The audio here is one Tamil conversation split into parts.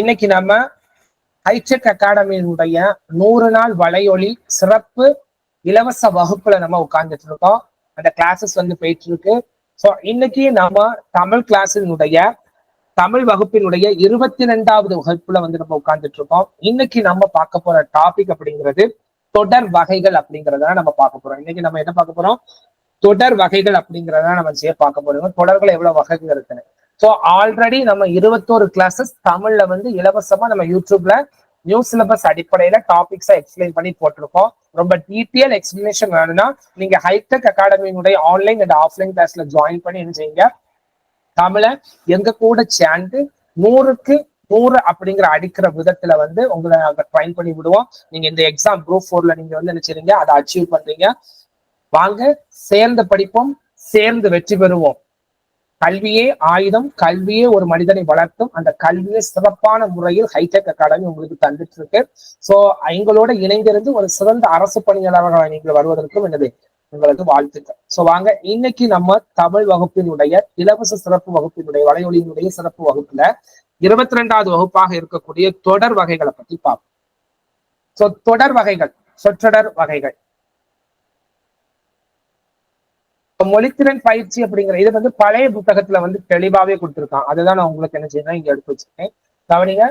இன்னைக்கு நம்ம ஹைடெக் அகாடமியினுடைய 100 நாள் வலையொலி சிறப்பு இலவச வகுப்புல நம்ம உட்கார்ந்துட்டு இருக்கோம். அந்த கிளாஸஸ் போயிட்டு இருக்கு. ஸோ இன்னைக்கு நம்ம தமிழ் கிளாஸினுடைய தமிழ் வகுப்பினுடைய 22வது வகுப்புல நம்ம உட்கார்ந்துட்டு இருக்கோம். இன்னைக்கு நம்ம பார்க்க போற டாபிக் அப்படிங்கிறது தொடர் வகைகள் அப்படிங்கிறத நம்ம பார்க்க போறோம். இன்னைக்கு நம்ம என்ன பார்க்க போறோம்? தொடர் வகைகள் அப்படிங்கிறத நம்ம பார்க்க போறோம். தொடர்கள் எவ்வளவு வகைகள் இருக்குன்னு. ஸோ ஆல்ரெடி நம்ம 21 கிளாஸஸ் தமிழ்ல இலவசமா நம்ம யூடியூப்ல நியூ சிலபஸ் அடிப்படையில டாபிக்ஸை எக்ஸ்பிளைன் பண்ணி போட்டிருக்கோம். ரொம்ப டீட்டெயில் எக்ஸ்பிளனேஷன் வேணும்னா நீங்க ஹைடெக் அகாடமியினுடைய ஆன்லைன் அண்ட் ஆஃப்லைன் கிளாஸ்ல ஜாயின் பண்ணி என்ன செய்யுங்க, தமிழை எங்க கூட சேர்ந்து 100க்கு 100 அப்படிங்கிற அடிக்கிற விதத்துல உங்களை நாங்க ட்ரைன் பண்ணி விடுவோம். நீங்க இந்த எக்ஸாம் குரூப் 4ல நீங்க என்ன செய்றீங்க, அதை அச்சீவ் பண்றீங்க. வாங்க சேர்ந்து படிப்போம், சேர்ந்து வெற்றி பெறுவோம். கல்வியே ஆயுதம், கல்வியே ஒரு மனிதனை வளர்த்தும். அந்த கல்வியை சிறப்பான முறையில் ஹைடெக் அகாடமி உங்களுக்கு தந்துட்டு இருக்கு. சோ எங்களோட இணைந்திருந்து ஒரு சிறந்த அரசு பணியாளர்களாக நீங்கள் வருவதற்கும் உங்களுக்கு வாழ்த்துக்கள். சோ வாங்க இன்னைக்கு நம்ம தமிழ் வகுப்பினுடைய இலவச சிறப்பு வகுப்பினுடைய வலையொலியினுடைய சிறப்பு வகுப்புல 22வது வகுப்பாக இருக்கக்கூடிய தொடர் வகைகளை பத்தி பார்ப்போம். சோ தொடர் வகைகள், சொற்றொடர் வகைகள். மொழித்திறன் பயிற்சி அப்படிங்கிற இது பழைய புத்தகத்துல தெளிவாவே கொடுத்திருக்கான். அதுதான் நான் உங்களுக்கு என்ன செய்யணும் இங்க எடுத்து வச்சிருக்கேன். கவனிங்க,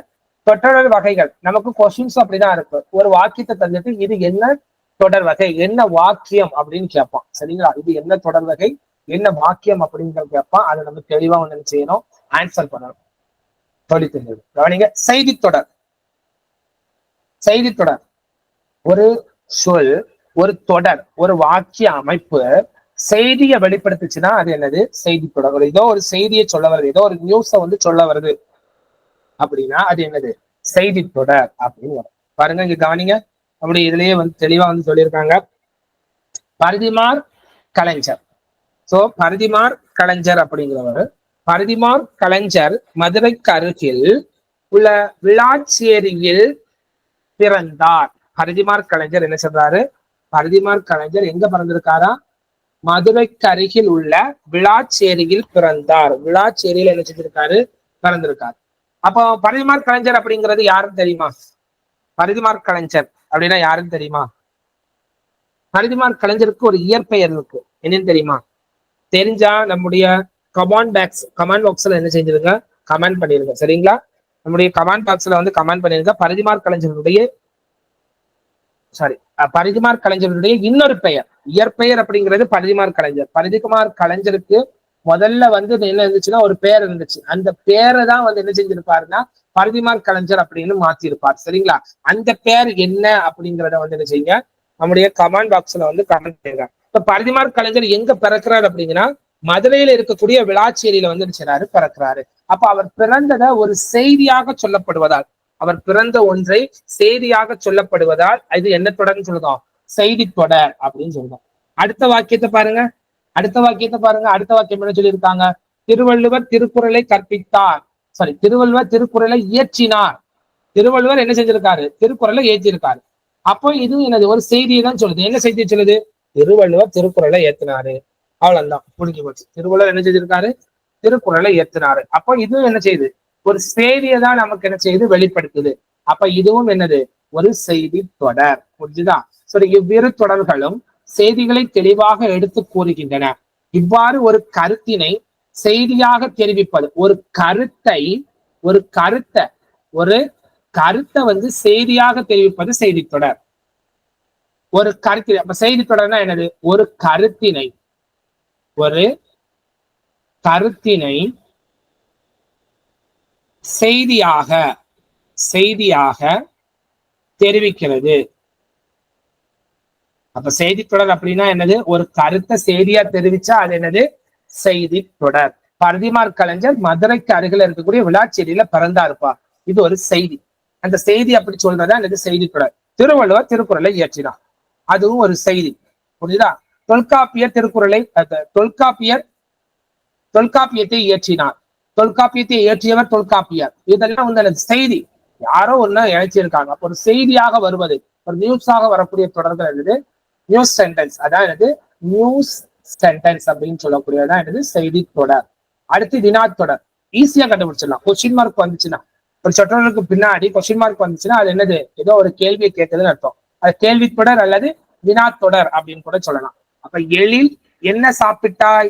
சொற்றொடர் வகைகள் நமக்கு கொஸ்டின்ஸ் அப்படிதான் இருக்கு. ஒரு வாக்கியத்தை தந்துட்டு இது என்ன தொடர் வகை, என்ன வாக்கியம் அப்படின்னு கேட்பான். சரிங்களா? இது என்ன தொடர் வகை, என்ன வாக்கியம் அப்படிங்கிறது கேட்பான். அதை நம்ம தெளிவா என்ன செய்யணும், ஆன்சர் பண்ணணும். சொல்லி தெரிஞ்சது. கவனிங்க, செய்தி தொடர். செய்தி தொடர் ஒரு சொல், ஒரு தொடர், ஒரு வாக்கிய அமைப்பு செய்தியை வெளிப்படுத்துச்சுன்னா அது என்னது? செய்தி தொடர். ஏதோ ஒரு செய்தியை சொல்ல வருது, ஏதோ ஒரு நியூஸை சொல்ல வருது அப்படின்னா அது என்னது? செய்தி தொடர் அப்படின்னு வரும். பாருங்க இங்க கவனிங்க, அப்படி இதுலயே தெளிவா சொல்லியிருக்காங்க. பரிதிமார் கலைஞர். சோ பரிதிமார் கலைஞர் அப்படிங்கிறவர், பரிதிமார் கலைஞர் மதுரைக்கு அருகில் உள்ள விளாச்சேரியில் பிறந்தார். பரிதிமார் கலைஞர் என்ன சொல்றாரு? பரிதிமார் கலைஞர் எங்க பிறந்திருக்காரா? மதுரைக்கு அருகில் உள்ள விளாச்சேரியில் பிறந்தார். விளாச்சேரியில என்ன செஞ்சிருக்காரு? பிறந்திருக்காரு. அப்போ பரிதிமார் கலைஞர் அப்படிங்கிறது யாருன்னு தெரியுமா? பரிதிமார் கலைஞர் அப்படின்னா யாருன்னு தெரியுமா? பரிதிமார் கலைஞருக்கு ஒரு இயற்பெயர் இருக்கு. என்னன்னு தெரியுமா? தெரிஞ்சா நம்முடைய கமெண்ட் பாக்ஸ்ல என்ன செஞ்சிருங்க, கமெண்ட் பண்ணிருங்க. சரிங்களா? நம்முடைய கமெண்ட் பாக்ஸ்ல கமெண்ட் பண்ணிருங்க. பரிதிமார் கலைஞருடைய பரிதிமார் கலைஞருடைய இன்னொரு பெயர், இயற்பெயர் அப்படிங்கிறது பரிதிமார் கலைஞர். பரிதிமார் கலைஞருக்கு முதல்ல என்ன இருந்துச்சுன்னா ஒரு பேர் இருந்துச்சு. அந்த பேரை தான் என்ன செஞ்சிருப்பாருன்னா பரிதிமார் கலைஞர் அப்படின்னு மாத்திருப்பார். சரிங்களா? அந்த பேர் என்ன அப்படிங்கிறத என்ன செய்யுங்க, நம்முடைய கமெண்ட் பாக்ஸ்ல கமெண்ட் பண்ணுங்க. இப்ப பரிதிமார் கலைஞர் எங்க பிறக்கிறாரு அப்படிங்கன்னா மதுரையில இருக்கக்கூடிய விளாச்சேரியில என்ன பிறக்கிறாரு. அப்ப அவர் பிறந்ததை ஒரு செய்தியாக சொல்லப்படுவதால், அவர் பிறந்த ஒன்றை செய்தியாக சொல்லப்படுவதால் இது என்ன தொடர்ன்னு சொல்லுதோம்? செய்தி தொடர் அப்படின்னு சொல்லுதோம். அடுத்த வாக்கியத்தை பாருங்க. அடுத்த வாக்கியம் என்ன சொல்லியிருக்காங்க? திருவள்ளுவர் திருக்குறளை கற்பித்தார். திருவள்ளுவர் திருக்குறளை இயற்றினார். திருவள்ளுவர் என்ன செஞ்சிருக்காரு? திருக்குறளை ஏற்றிருக்காரு. அப்போ இது என்னது? ஒரு செய்தியை தான் சொல்லுது. என்ன செய்தியை சொல்லுது? திருவள்ளுவர் திருக்குறளை ஏற்றினாரு. அவ்வளவுதான், முடிஞ்சு போச்சு. திருவள்ளுவர் என்ன செஞ்சிருக்காரு? திருக்குறளை ஏற்றினாரு. அப்போ இதுவும் என்ன செய்யுது? ஒரு செய்தியை தான் நமக்கு என்ன செய்யுது? வெளிப்படுத்துது. அப்ப இதுவும் என்னது? ஒரு செய்தி தொடர். புரிஞ்சுதா? சரி, இவ்விரு தொடர்களும் செய்திகளை தெளிவாக எடுத்து கூறுகின்றன. இவ்வாறு ஒரு கருத்தினை செய்தியாக தெரிவிப்பது, ஒரு கருத்தை செய்தியாக தெரிவிப்பது செய்தி தொடர். ஒரு கருத்தினை, அப்ப செய்தி தொடர்னா என்னது? ஒரு கருத்தினை செய்தியாக தெரிவிக்கிறது. அப்ப செய்தி தொடர் அப்படின்னா என்னது? ஒரு கருத்தை செய்தியா தெரிவிச்சா அது என்னது? செய்தி தொடர். பரிதிமார் கலைஞர் மதுரைக்கு அருகில் இருக்கக்கூடிய விளாச்சேரியில பிறந்தாருப்பா. இது ஒரு செய்தி. அந்த செய்தி அப்படி சொல்றதா என்னது? செய்தி தொடர். திருவள்ளுவர் திருக்குறளை இயற்றினார், அதுவும் ஒரு செய்தி. புரியுதா? தொல்காப்பியர் திருக்குறளை தொல்காப்பியத்தை இயற்றினார். தொல்காப்பியத்தை இயற்றியவர் தொல்காப்பியர். இதெல்லாம் செய்தி. யாரோ ஒண்ணு இழைச்சிருக்காங்க. அப்ப ஒரு செய்தியாக வருவது, ஒரு நியூஸாக வரக்கூடிய தொடர்கள் என்னது? News sentence. அதான் என்னது? நியூஸ் சென்டென்ஸ் அப்படின்னு சொல்லக்கூடியதான் என்னது? செய்தி தொடர். அடுத்து வினா தொடர். ஈஸியா கண்டுபிடிச்சிடலாம். கொஸ்டின் மார்க் வந்துச்சுன்னா ஒரு சொற்றொடருக்கு பின்னாடி கொஸ்டின் மார்க் வந்துச்சுன்னா அது என்னது, ஏதோ ஒரு கேள்வியை கேட்குதுன்னு அர்த்தம். அது கேள்வி தொடர் அல்லது வினா தொடர் அப்படின்னு கூட சொல்லலாம். அப்ப எழில் என்ன சாப்பிட்டாய்,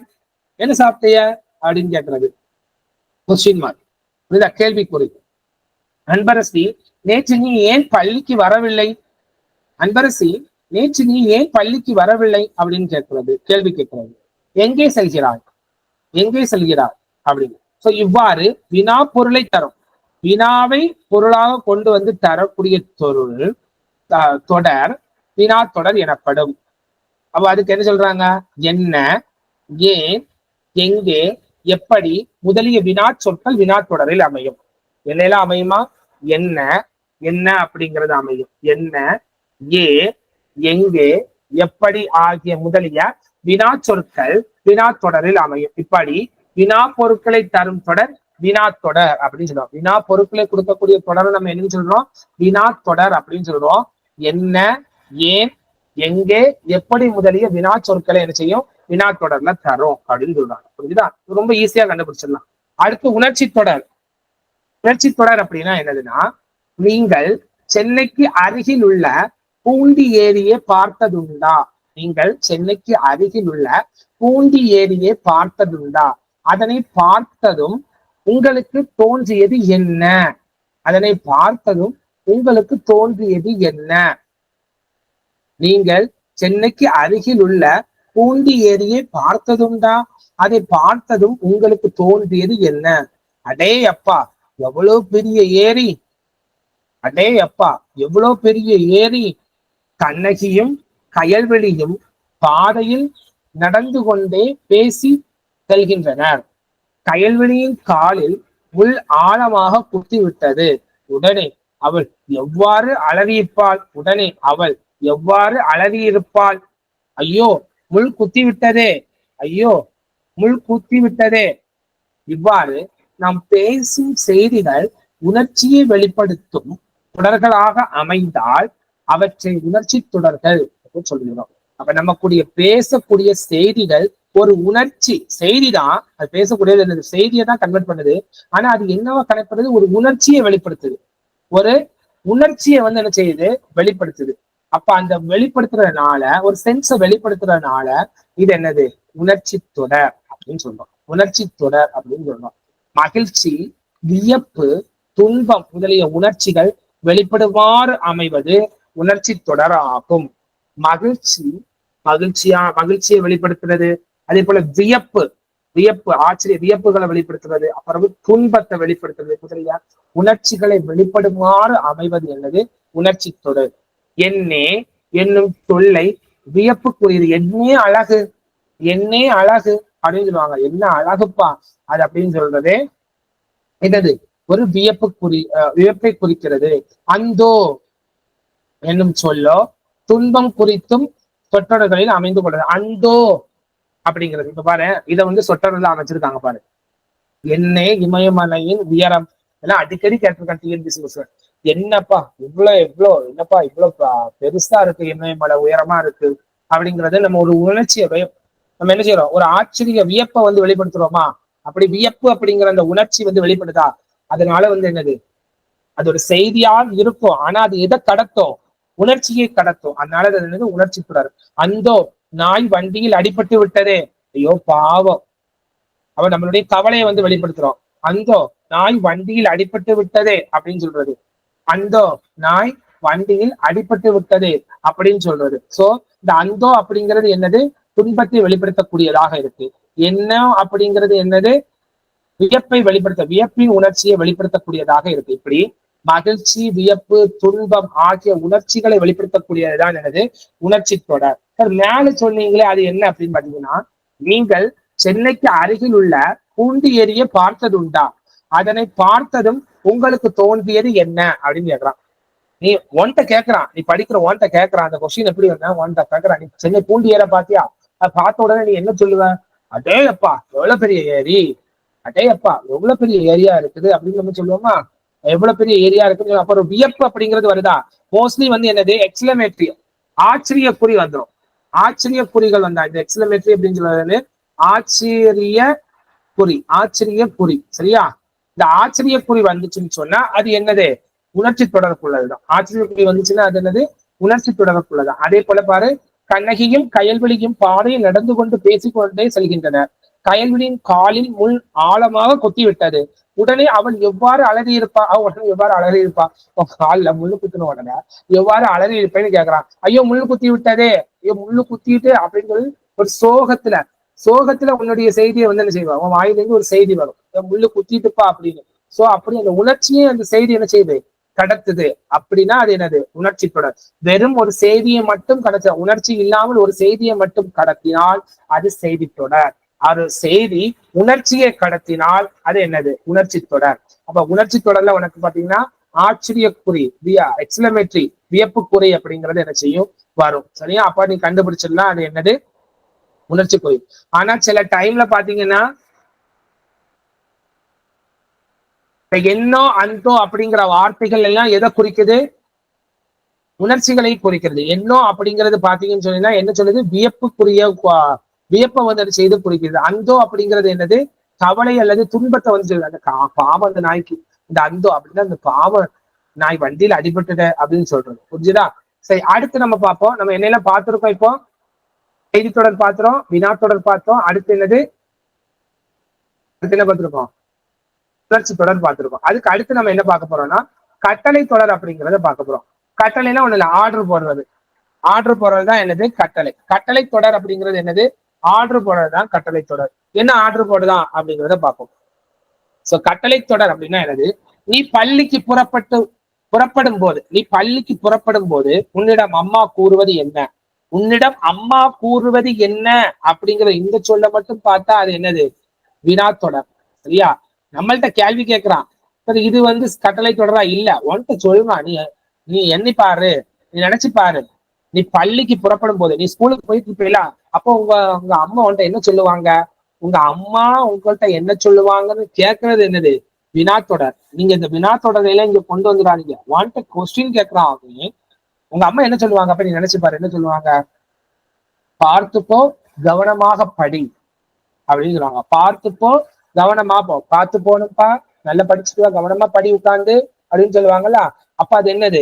என்ன சாப்பிட்டிய அப்படின்னு கேட்கறது கொஸ்டின் மார்க், புரியுதா, கேள்விக்குறி. அன்பரசி நேற்று நீ ஏன் பள்ளிக்கு வரவில்லை, அன்பரசி நேற்று நீ ஏன் பள்ளிக்கு வரவில்லை அப்படின்னு கேட்கிறது, கேள்வி கேட்கிறது. எங்கே செல்கிறாய், எங்கே செல்கிறாய் அப்படின்னு. சோ இவ்வாறு வினா பொருளை தரும், வினாவை பொருளாக கொண்டு வந்து தரக்கூடிய தொடர் வினா தொடர் எனப்படும். அப்ப அதுக்கு என்ன சொல்றாங்க, என்ன, ஏன், எங்கே, எப்படி முதலிய வினா சொற்கள் வினா தொடரில் அமையும். என்னெல்லாம் அமையுமா, என்ன, என்ன அப்படிங்கிறது அமையும். என்ன, ஏ, எங்கே, எப்படி ஆகிய முதலிய வினா சொற்கள் வினா தொடரில் அமையும். இப்படி வினா பொருட்களை தரும் தொடர் வினா தொடர் அப்படின்னு சொல்லுவோம். வினா பொருட்களை கொடுக்கக்கூடிய தொடரை நம்ம என்ன சொல்றோம், வினா தொடர் அப்படின்னு சொல்றோம். என்ன, ஏன், எங்கே, எப்படி முதலிய வினா சொற்களை என்ன செய்யும், வினா தொடர்ல தரும் அப்படின்னு சொல்றாங்க. புரியுதா, ரொம்ப ஈஸியா கண்டுபிடிச்சிடலாம். அடுத்து உணர்ச்சி தொடர். உணர்ச்சி தொடர் அப்படின்னா என்னதுன்னா, நீங்கள் சென்னைக்கு அருகில் உள்ள பூண்டி ஏரியை பார்த்ததுண்டா, நீங்கள் சென்னைக்கு அருகில் உள்ள பூண்டி ஏரியை பார்த்ததுண்டா, அதனை பார்த்ததும் உங்களுக்கு தோன்றியது என்ன, அதனை பார்த்ததும் உங்களுக்கு தோன்றியது என்ன. நீங்கள் சென்னைக்கு அருகில் உள்ள பூண்டி ஏரியை பார்த்ததுண்டா, அதை பார்த்ததும் உங்களுக்கு தோன்றியது என்ன. அடே அப்பா எவ்வளவு பெரிய ஏரி, அடே அப்பா எவ்வளவு பெரிய ஏரி. கண்ணகியும் கயல்வெளியும் பாதையில் நடந்து கொண்டே பேசி செல்கின்றனர். கயல்வெளியின் காலில் முள் ஆழமாக குத்திவிட்டது. உடனே அவள் எவ்வாறு அலறியிருப்பாள், உடனே அவள் எவ்வாறு அலறியிருப்பாள். ஐயோ முள் குத்தி விட்டதே, ஐயோ முள் குத்தி விட்டதே. இவ்வாறு நாம் பேசும் செய்திகள் உணர்ச்சியை வெளிப்படுத்தும் தொடர்களாக அமைந்தால் அவற்றை உணர்ச்சி தொடர்கள் சொல்கிறோம். அப்ப நம்ம கூடிய பேசக்கூடிய செய்திகள் ஒரு உணர்ச்சி செய்தி தான், அது பேசக்கூடியது செய்தியை தான் கன்வெர்ட் பண்ணுது. ஆனா அது என்னவா கனெக்ட் பண்ணுது, ஒரு உணர்ச்சியை வெளிப்படுத்துது, ஒரு உணர்ச்சியை வந்து என்ன செய்யுது, வெளிப்படுத்துது. அப்ப அந்த வெளிப்படுத்துறதுனால, ஒரு சென்ஸை வெளிப்படுத்துறதுனால இது என்னது, உணர்ச்சி தொடர் அப்படின்னு சொல்றோம். உணர்ச்சி தொடர் அப்படின்னு சொல்றோம். மகிழ்ச்சி, வியப்பு, துன்பம் முதலிய உணர்ச்சிகள் வெளிப்படுமாறு அமைவது உணர்ச்சி தொடர் ஆகும். மகிழ்ச்சி மகிழ்ச்சியை வெளிப்படுத்துறது, அதே போல வியப்பு, ஆச்சரிய வியப்புகளை வெளிப்படுத்துறது, அப்புறம் துன்பத்தை வெளிப்படுத்துறது முதலிய உணர்ச்சிகளை வெளிப்படுமாறு அமைவது என்னது, உணர்ச்சி தொடர். என்னே என்னும் சொல்லை வியப்புக்குரியது, என்னே அழகு, என்னே அழகு அப்படின்னு சொல்லுவாங்க. என்ன அழகுப்பா அது அப்படின்னு சொல்றதே என்னது, ஒரு வியப்பை குறிக்கிறது. அந்தோ என்னும் சொல்லோ துன்பம் குறித்தும் சொற்றொடர்களில் அமைந்து கொள்றது. அந்தோ அப்படிங்கிறது இப்ப பாரு, இதை வந்து சொற்றொடர்ல அமைச்சிருக்காங்க பாரு. என்னே இமயமலையின் உயரம் எல்லாம் அடிக்கடி கேட்டிருக்காங்க டிஎன்பிசி. என்னப்பா இவ்வளோ என்னப்பா இவ்வளவு பெருசா இருக்கு, இமயமலை உயரமா இருக்கு அப்படிங்கறது நம்ம ஒரு உணர்ச்சியை நம்ம என்ன செய்யறோம், ஒரு ஆச்சரிய வியப்பை வந்து வெளிப்படுத்துறோமா. அப்படி வியப்பு அப்படிங்கிற அந்த உணர்ச்சி வந்து வெளிப்படுதா, அதனால வந்து என்னது, அது ஒரு செய்தியாக இருக்கும். ஆனா அது எதை கடத்தும், உணர்ச்சியை கடத்தும். அதனால அது என்னது, உணர்ச்சி தொடர். அந்தோ நாய் வண்டியில் அடிபட்டு விட்டதே, ஐயோ பாவம், அவன் நம்மளுடைய கவலையை வந்து வெளிப்படுத்துறோம். அந்தோ நாய் வண்டியில் அடிபட்டு விட்டதே அப்படின்னு சொல்றது. அந்தோ நாய் வண்டியில் அடிபட்டு விட்டதே அப்படின்னு சொல்றது. சோ இந்த அந்தோ அப்படிங்கிறது என்னது, துன்பத்தை வெளிப்படுத்தக்கூடியதாக இருக்கு. என்ன அப்படிங்கிறது என்னது, வியப்பை வியப்பின் உணர்ச்சியை வெளிப்படுத்தக்கூடியதாக இருக்கு. இப்படி மகிழ்ச்சி, வியப்பு, துன்பம் ஆகிய உணர்ச்சிகளை வெளிப்படுத்தக்கூடியதுதான் என்னது, உணர்ச்சி தொடர். சார் மேல சொன்னீங்களே அது என்ன அப்படின்னு பாத்தீங்கன்னா, நீங்கள் சென்னைக்கு அருகில் உள்ள பூண்டி ஏரியை பார்த்ததுண்டா, அதனை பார்த்ததும் உங்களுக்கு தோன்றியது என்ன அப்படின்னு கேட்கறான். நீ ஒன்ட்ட கேட்கறான், நீ படிக்கிற ஒன்ட்ட கேட்கறான், அந்த கொஸ்டின் எப்படி வந்தா ஒன்ட்ட கேட்கறான், நீ சென்னை பூண்டி ஏரியை பாத்தியா, அதை பார்த்த உடனே நீ என்ன சொல்லுவ, அடே அப்பா எவ்வளவு பெரிய ஏரி, அடே அப்பா எவ்வளவு பெரிய ஏரியா இருக்குது அப்படின்னு நம்ம சொல்லுவோமா, எவ்வளவு பெரிய ஏரியா இருக்குன்னு. அப்புறம் வியப்பு அப்படிங்கிறது வருதா, மோஸ்ட்லி வந்து என்னது, எக்ஸ்லமேட்டரி, ஆச்சரிய குறி வந்துடும். ஆச்சரிய குறிகள் வந்தா இந்த எக்ஸ்லமேட்டரி அப்படின்னு சொல்றது ஆச்சரிய குறி, ஆச்சரிய குறி, சரியா. இந்த ஆச்சரியக்குறி வந்துச்சுன்னு சொன்னா அது என்னது? உணர்ச்சி தொடர்புள்ளதுதான். ஆச்சரியக்குறி வந்துச்சுன்னா அது என்னது? உணர்ச்சி தொடர்புள்ளதான். அதே போல பாரு, கண்ணகியும் கயல்விழியும் பாதையில் நடந்து கொண்டு பேசிக்கொண்டே செல்கின்றனர். கயல்விழியின் காலில் முள் ஆழமாக கொத்தி விட்டது. உடனே அவன் எவ்வாறு அலறி இருப்பா? உடனே எவ்வாறு அலறி இருப்பா? காலில் முள்ளு குத்தின உடனே எவ்வாறு அலறி இருப்பேன்னு கேக்குறான். ஐயோ முள்ளு குத்தி விட்டதே, ஐயோ முள்ளு குத்திட்டு அப்படின்னு சொல்லி ஒரு சோகத்துல உன்னுடைய செய்தியை வந்து என்ன செய்வான்? அவன் வாயிலிருந்து ஒரு செய்தி வரும், முள்ளு குத்திட்டுப்பா அப்படின்னு. சோ அப்படி அந்த உணர்ச்சியே அந்த செய்தி என்ன செய்யுது? கடத்துது. அப்படின்னா அது என்னது? உணர்ச்சி தொடர். வெறும் ஒரு செய்தியை மட்டும் கடத்த, உணர்ச்சி இல்லாமல் ஒரு செய்தியை மட்டும் கடத்தினால் அது செய்தி தொடர். ஒரு செய்தி உணர்ச்சியை கடத்தினால் அது என்னது? உணர்ச்சி தொடர். அப்ப உணர்ச்சி தொடர்ல உனக்கு பாத்தீங்கன்னா ஆச்சரியக்குறி, எக்ஸ்லமேட்டரி, வியப்புக்குறி அப்படிங்கிறது என்ன செய்யும்? வரும். சரியா? அப்ப நீ கண்டுபிடிச்சிடலாம் அது என்னது? உணர்ச்சி குறி. ஆனா சில டைம்ல பாத்தீங்கன்னா என்னோ அந்தோ அப்படிங்கிற வார்த்தைகள் எல்லாம் எதை குறிக்குது? உணர்ச்சிகளை குறிக்கிறது. என்னோ அப்படிங்கிறது பாத்தீங்கன்னு சொன்னீங்கன்னா என்ன சொல்லுது? வியப்புக்குரிய வியப்பை வந்து செய்து குறிக்கிறது. அந்தோ அப்படிங்கிறது என்னது? கவலை அல்லது துன்பத்தை வந்து சொல்லுது. அந்த பாவம் அந்த நாய்க்கு, இந்த அந்தோ அப்படின்னா அந்த பாவ நாய் வண்டியில அடிபட்டுட அப்படின்னு சொல்றது. புரிஞ்சுதா? சரி, அடுத்து நம்ம பார்ப்போம். நம்ம என்னெல்லாம் பார்த்திருக்கோம்? இப்போ செய்தி தொடர் பாத்திரம், வினா தொடர் பார்த்தோம். அடுத்து என்னது? அடுத்து என்ன பார்த்திருக்கோம்? உணர்ச்சி தொடர் பார்த்திருக்கோம். அதுக்கு அடுத்து நம்ம என்ன பார்க்க போறோம்னா கட்டளை தொடர் அப்படிங்கிறத பார்க்க போறோம். கட்டளைனா ஒண்ணு இல்ல, ஆர்டர் போடுறது. ஆர்டர் போடுறது தான் என்னது? கட்டளை. கட்டளை தொடர் அப்படிங்கிறது என்னது? ஆர்டர் போடுறது தான் கட்டளை தொடர். என்ன ஆர்டர் போடுதான் அப்படிங்கிறத பார்ப்போம். சோ கட்டளை தொடர் அப்படின்னா என்னது? நீ பள்ளிக்கு புறப்படும் போது உன்னிடம் அம்மா கூறுவது என்ன? உன்னிடம் அம்மா கூறுவது என்ன அப்படிங்கிற இந்த சொல்ல மட்டும் பார்த்தா அது என்னது? வினா தொடர். சரியா? நம்மள்ட்ட கேள்வி கேட்கிறான், சரி இது வந்து கட்டளை தொடரா? இல்ல, உன்கிட்ட சொல்லுவான். நீ எண்ணி பாரு, நீ நினைச்சு பாரு. நீ பள்ளிக்கு புறப்படும் போது, நீ ஸ்கூலுக்கு போயிட்டு இருப்பீங்களா, அப்போ உங்க உங்க அம்மா உன்கிட்ட என்ன சொல்லுவாங்க? உங்க அம்மா உங்கள்கிட்ட என்ன சொல்லுவாங்கன்னு கேட்கறது என்னது? வினா தொடர். நீங்க இந்த வினா தொடரையில இங்க கொண்டு வந்துடாதீங்க. உன்கிட்ட கொஸ்டின் கேட்கறான், உங்க அம்மா என்ன சொல்லுவாங்க? அப்ப நீ நினைச்சு பாரு, என்ன சொல்லுவாங்க? பார்த்துப்போ, கவனமாக படி அப்படின்னு சொல்லுவாங்க. பார்த்துப்போ, கவனமா போ. பார்த்து போகணும்ப்பா, நல்லா படிச்சுட்டு கவனமா படி உட்கார்ந்து அப்படின்னு சொல்லுவாங்கல்ல. அப்ப அது என்னது?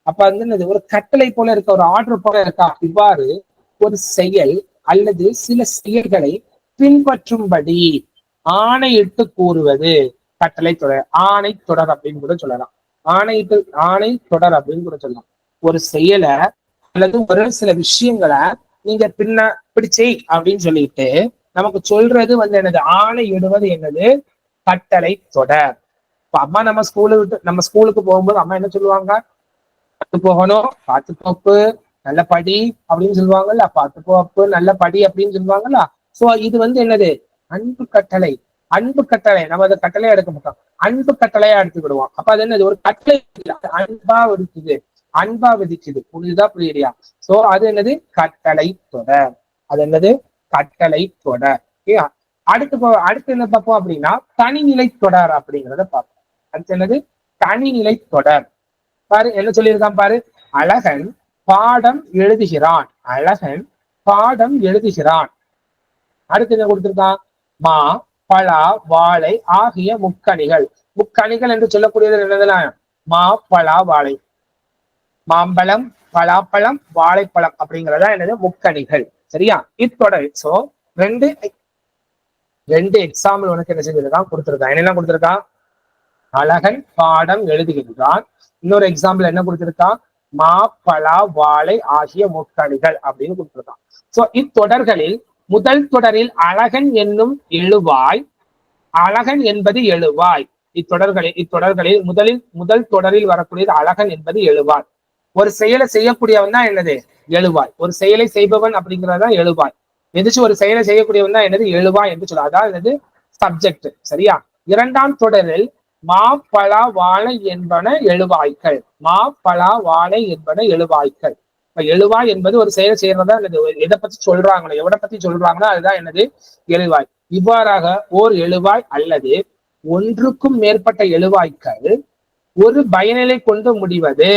அப்ப அது என்னது? ஒரு கட்டளை போல இருக்க, ஒரு ஆர்டர் போல இருக்கா? இவ்வாறு ஒரு செயல் அல்லது சில செயல்களை பின்பற்றும்படி ஆணையிட்டு கூறுவது கட்டளை தொடர். ஆணை தொடர் அப்படின்னு கூட சொல்லலாம். ஆணை தொடர் அப்படின்னு கூட சொல்லலாம். ஒரு செயலை அல்லது ஒரு சில விஷயங்களை நீங்க பிடிச்சை அப்படின்னு சொல்லிட்டு நமக்கு சொல்றது வந்து என்னது? ஆணை இடுவது என்னது? கட்டளை தொடர். இப்ப அம்மா நம்ம ஸ்கூலுக்கு போகும்போது அம்மா என்ன சொல்லுவாங்க? பார்த்து போகணும், பார்த்து போப்பு, நல்ல படி அப்படின்னு சொல்லுவாங்கல்ல. பார்த்து போப்பு, நல்ல படி அப்படின்னு சொல்லுவாங்கல்ல. சோ இது வந்து என்னது? அன்பு கட்டளை. அன்பு கட்டளை. நம்ம அதை கட்டளையா எடுக்க மாட்டோம், அன்பு கட்டளையா எடுத்துக்கிடுவோம். அப்ப அது என்னது? ஒரு கட்டளை அன்பா விதிக்குது, அன்பா விதிக்குது. புரியுதா? புரியுறியா? சோ அது என்னது? கட்டளை தொடர். அது என்னது? கட்டளை தொடர். அடுத்து என்ன பார்ப்போம் அப்படின்னா தனிநிலை தொடர் அப்படிங்கிறத பார்ப்போம். அடுத்து என்னது? தனிநிலை தொடர். பாரு என்ன சொல்லியிருக்கான் பாரு. அழகன் பாடம் எழுதுகிறான். அழகன் பாடம் எழுதுகிறான். அடுத்து என்ன கொடுத்திருக்கான்? மா, பலா, வாழை ஆகிய முக்கணிகள். முக்கணிகள் என்று சொல்லக்கூடியது என்னதுலாம்? மா, பலா, வாழை. மாம்பழம், பலாப்பழம், வாழைப்பழம் அப்படிங்கிறதா என்னது? முக்கணிகள். சரியா? இத்தொடர். சோ ரெண்டு எக்ஸாம்பிள் உனக்கு என்ன செஞ்சிருக்கான்? கொடுத்திருக்கான். என்னெல்லாம் கொடுத்திருக்கான்? அழகன் பாடம் எழுதுகின்றான். இன்னொரு எக்ஸாம்பிள் என்ன கொடுத்திருக்கான்? மா, பலா, வாழை ஆகிய முக்கணிகள் அப்படின்னு கொடுத்திருக்கான். சோ இத்தொடர்களில் முதல் தொடரில் அழகன் என்னும் எழுவாய், அழகன் என்பது எழுவாய். இத்தொடர்களில் முதல் தொடரில் வரக்கூடியது அழகன் என்பது எழுவாய். ஒரு செயலை செய்யக்கூடியவன் தான் என்னது? எழுவாய். ஒரு செயலை செய்பவன் அப்படிங்கிறதான் எழுவாய். எதிர்த்து ஒரு செயலை செய்யக்கூடியவன் தான் என்னது? எழுவாய் என்று சொல்ல. அதான் என்னது? சப்ஜெக்ட். சரியா? இரண்டாம் தொடரில் மா, பலா, வாழை என்பன எழுவாய்கள். மா, பலா, வாழை என்பன எழுவாய்கள். இப்ப எழுவாய் என்பது ஒரு செயலை செய்யறதா என்னது? எதை பத்தி சொல்றாங்களோ, எவனை பத்தி சொல்றாங்களோ அதுதான் என்னது? எழுவாய். இவ்வாறாக ஓர் எழுவாய் அல்லது ஒன்றுக்கும் மேற்பட்ட எழுவாய்கள் ஒரு பயனிலை கொண்டு முடிவது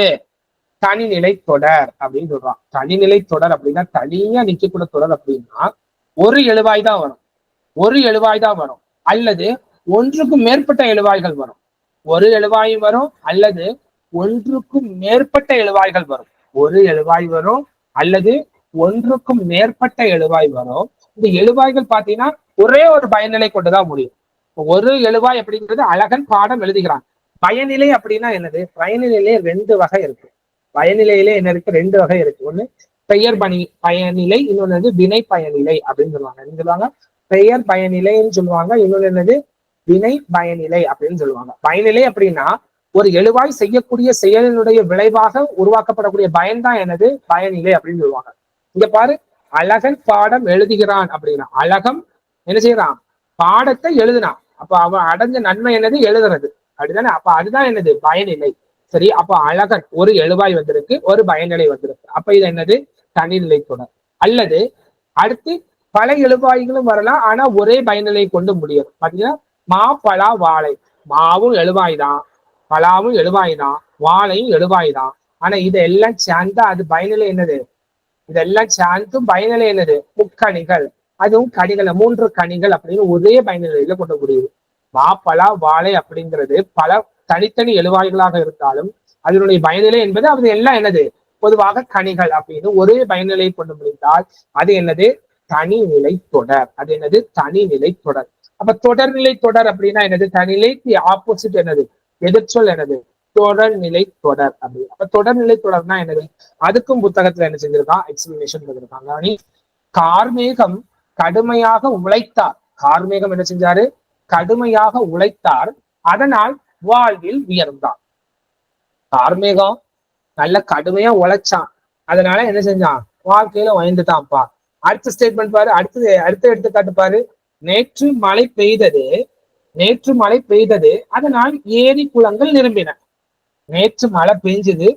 தனிநிலை தொடர் அப்படின்னு சொல்றான். தனிநிலை தொடர் அப்படின்னா தனியா நிக்கக்கூடிய தொடர் அப்படின்னா ஒரு எழுவாய் தான் வரும், அல்லது ஒன்றுக்கும் மேற்பட்ட எழுவாய்கள் வரும். ஒரு எழுவாயும் வரும் அல்லது ஒன்றுக்கும் மேற்பட்ட எழுவாய்கள் வரும். ஒரு எழுவாய் வரும் அல்லது ஒன்றுக்கும் மேற்பட்ட எழுவாய் வரும். இந்த எழுவாய்கள் பாத்தீங்கன்னா ஒரே ஒரு பயனிலை கொண்டுதான் முடியும். ஒரு எழுவாய் அப்படிங்கிறது அழகன் பாடம் எழுதுகிறான். பயனிலை அப்படின்னா என்னது? பயனிலையிலே ரெண்டு வகை இருக்கு. பயனிலையிலே என்ன இருக்கு? ரெண்டு வகை இருக்கு. ஒண்ணு பெயர் பயனிலை, இன்னொன்னு வினை பயனிலை அப்படின்னு சொல்லுவாங்க. என்ன சொல்லுவாங்க? பெயர் பயனிலைன்னு சொல்லுவாங்க. இன்னொன்னு என்னது? வினை பயனிலை அப்படின்னு சொல்லுவாங்க. பயனிலை அப்படின்னா ஒரு எழுவாய் செய்யக்கூடிய செயலினுடைய விளைவாக உருவாக்கப்படக்கூடிய பயன்தான் என்னது? பயனிலை அப்படின்னு சொல்லுவாங்க. இங்க பாரு, அழகன் பாடம் எழுதுகிறான் அப்படின்னா அழகம் என்ன செய்யறான்? பாடத்தை எழுதுனான். அப்ப அவன் அடைஞ்ச நன்மை என்னது? எழுதுறது அப்படிதானே. அப்ப அதுதான் என்னது? பயனிலை. சரி, அப்ப அழகன் ஒரு எழுவாய் வந்திருக்கு, ஒரு பயனிலை வந்திருக்கு. அப்ப இது என்னது? தனிநிலை தொடர். அல்லது அடுத்து பல எழுவாய்களும் வரலாம், ஆனா ஒரே பயனிலை கொண்டு முடியும். பாத்தீங்கன்னா மா பலா வாழை, மாவும் எழுவாய் தான், பலாவும் எழுவாய் தான், வாழையும் எழுவாய் தான். ஆனா இதெல்லாம் சேர்ந்தா அது பயனிலை என்னது? இதெல்லாம் சேர்ந்தும் பயனிலை என்னது? முக்கணிகள், அதுவும் கனிகள், 3 கனிகள் அப்படின்னு ஒரே பயனிலையில கொண்டு முடியுது. மாப்பழா வாழை அப்படிங்கிறது பல தனித்தனி எழுவாய்களாக இருந்தாலும் அதனுடைய பயனிலை என்பது அது எல்லாம் என்னது? பொதுவாக கனிகள் அப்படின்னு ஒரே பயனிலை கொண்டு முடிந்தால் அது என்னது? தனிநிலை தொடர். அது என்னது? தனிநிலை தொடர். அப்ப தொடர்நிலை தொடர் அப்படின்னா என்னது? தனிநிலைக்கு ஆப்போசிட் என்னது? எதிர்ச்சொல் என்னது? தொடர்நிலை தொடர் அப்படின்னு. அப்ப தொடர்நிலை தொடர்னா என்னது? அதுக்கும் புத்தகத்துல என்ன செஞ்சிருக்கான்? எக்ஸ்பிளனேஷன் பண்ணிருக்காங்க. கார்மேகம் கடுமையாக உழைத்தார். கார்மேகம் என்ன செஞ்சாரு? கடுமையாக உழைத்தார், அதனால் வாழ்வில் உயர்ந்தார். கார்மேகம் நல்ல கடுமையா உழைச்சான், அதனால என்ன செஞ்சான்? வாழ்க்கையில உயர்ந்துட்டான்ப்பா. அடுத்த ஸ்டேட்மெண்ட் பாரு, அடுத்த எடுத்துக்காட்டு பாரு. நேற்று மழை பெய்தது, நேற்று மழை பெய்தது, அதனால் ஏரி குளங்கள் நிரம்பின. நேற்று மழை பெஞ்சது,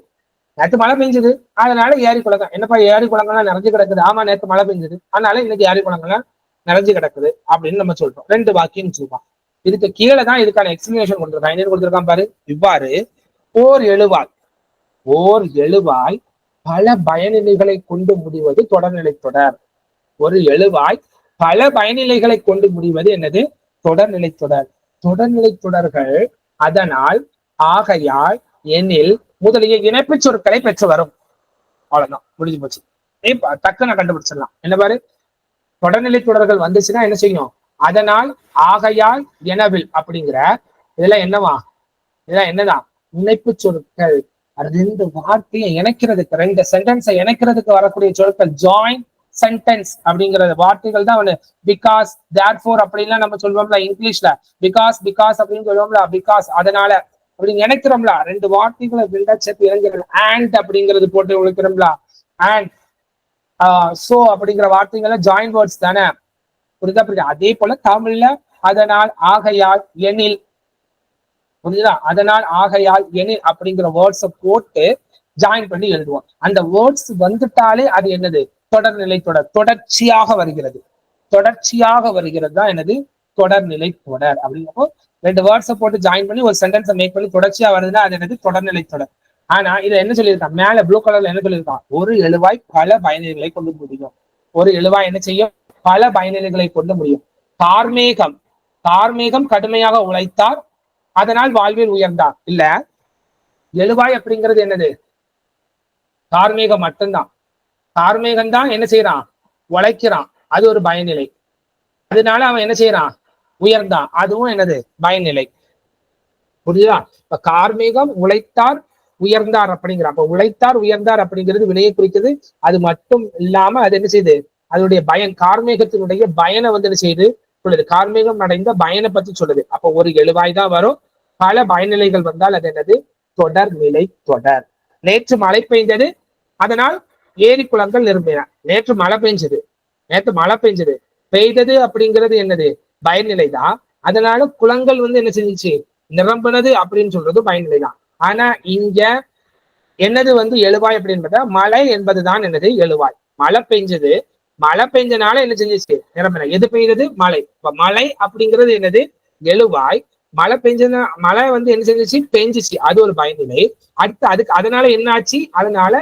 நேற்று மழை பெஞ்சது, அதனால ஏரி குளங்கள். என்னப்பா ஏரி குளங்கள்லாம் நிறைஞ்சு கிடக்குது? ஆமா, நேற்று மழை பெஞ்சது, அதனால இன்னைக்கு ஏரி குளங்கள்லாம் நிறைஞ்சு கிடக்குது அப்படின்னு நம்ம சொல்றோம். 2 வாக்கியம் சொல்லுவான். இதுக்கு கீழே தான் இதுக்கான எக்ஸ்பிளனேஷன் கொடுத்துருக்கான். என்ன கொடுத்துருக்கான் பாரு. இவ்வாறு ஓர் எழுவாய் பல பயனிலைகளை கொண்டு முடிவது தொடர்நிலை தொடர். ஒரு எழுவாய் பல பயனிலைகளை கொண்டு முடிவது என்னது? தொடர்நிலை தொடர். தொடர்நிலை தொடர்கள் அதனால், ஆகையால், எனில் முதலிய இணைப்பு சொற்களை பெற்று வரும். அவ்வளவுதான், முடிஞ்சு போச்சு. டக்குன்னு கண்டுபிடிச்சிடலாம். என்ன பாரு, தொடர்நிலை தொடர்கள் வந்துச்சுன்னா என்ன செய்யும்? அதனால், ஆகையால், எனவில் அப்படிங்கிற இதெல்லாம் என்னவா? இதெல்லாம் என்னதான்? இணைப்பு சொற்கள். 2 வார்த்தையை இணைக்கிறதுக்கு, 2 சென்டென்ஸை இணைக்கிறதுக்கு வரக்கூடிய சொற்கள் ஜாயின் சென்டென்ஸ் அப்படிங்கிற வார்த்தைகள் தான் ஒண்ணு. பிகாஸ், தேர்ஃபோர் அப்படின்லாம் நம்ம சொல்லுவோம்ல இங்கிலீஷ்ல. பிகாஸ் அப்படின்னு சொல்லுவோம்ல. பிகாஸ் அதனால அப்படின்னு நினைக்கிறோம்ல. 2 வார்த்தைகளை பில்டா சேர்த்து இறங்கிறது. அண்ட் அப்படிங்கிறது போட்டு உழைக்கிறோம்ல. அண்ட் சோ அப்படிங்கிற வார்த்தைகள் ஜாயின் வேர்ட்ஸ் தானே. புரியுதா? புரியுதா? அதே போல தமிழ்ல அதனால், ஆகையால், எனில், புரியுதா? அதனால், ஆகையால், எனில் அப்படிங்கிற வேர்ட்ஸை போட்டு ஜாயின் பண்ணி எழுதுவோம். அந்த வேர்ட்ஸ் வந்துட்டாலே அது என்னது? தொடர்நிலை தொடர். தொடர்ச்சியாக வருகிறது, தொடர்ச்சியாக வருகிறது தான் என்னது? தொடர்நிலை தொடர். அப்படிங்கிறப்போ 2 வேர்ட்ஸை போட்டு ஜாயின் பண்ணி ஒரு சென்டென்ஸை மேக் பண்ணி தொடர்ச்சியா வருதுன்னா அது என்னது? தொடர்நிலை தொடர். ஆனா இதை என்ன சொல்லியிருக்கான்? மேல ப்ளூ கலர்ல என்ன சொல்லியிருக்கான்? ஒரு எழுவாய் பல பயனிலைகளை கொண்டு முடியும். ஒரு எழுவாய் என்ன செய்யும்? பல பயனிலைகளை கொண்டு முடியும். கார்மேகம் கடுமையாக உழைத்தார், அதனால் வாழ்வில் உயர்ந்தார். இல்ல, எழுவாய் அப்படிங்கிறது என்னது? கார்மேகம் மட்டும்தான். கார்மேகம் தான் என்ன செய்யறான்? உழைக்கிறான், அது ஒரு பயனிலை. அதனால அவன் என்ன செய்யறான்? உயர்ந்தான், அதுவும் என்னது? பயனிலை. புரியுதா? இப்ப கார்மேகம் உழைத்தார் உயர்ந்தார் அப்படிங்கிற, அப்ப உழைத்தார் உயர்ந்தார் அப்படிங்கிறது வினையை குறிக்குது. அது மட்டும் இல்லாம அது என்ன செய்யுது? அதனுடைய பயன், கார்மேகத்தினுடைய பயனை வந்து என்ன செய்யுது? சொல்லுது. கார்மேகம் அடைந்த பயனை பத்தி சொல்லுது. அப்ப ஒரு எழுவாய் தான் வரும். பல பயனிலைகள் வந்தால் அது என்னது? தொடர்நிலை தொடர். நேற்று மழை பெய்தது, அதனால் ஏரி குளங்கள் நிரம்பின. நேற்று மழை பெஞ்சது, பெய்தது அப்படிங்கிறது என்னது? பயனிலை தான். அதனால குளங்கள் வந்து என்ன செஞ்சிச்சு? நிரம்பினது அப்படின்னு சொல்றது பயனிலை தான். ஆனா இங்க என்னது வந்து எழுவாய் அப்படின்னு பார்த்தா மழை என்பதுதான் என்னது? எழுவாய். மழை பெஞ்சனால என்ன செஞ்சிச்சு? நிரம்பின. எது பெய்தது? மழை. இப்ப மழை அப்படிங்கிறது என்னது? எழுவாய். மழை வந்து என்ன செஞ்சிச்சு? பெஞ்சிச்சு, அது ஒரு பயனிலை. அதுக்கு அதனால என்ன ஆச்சு? அதனால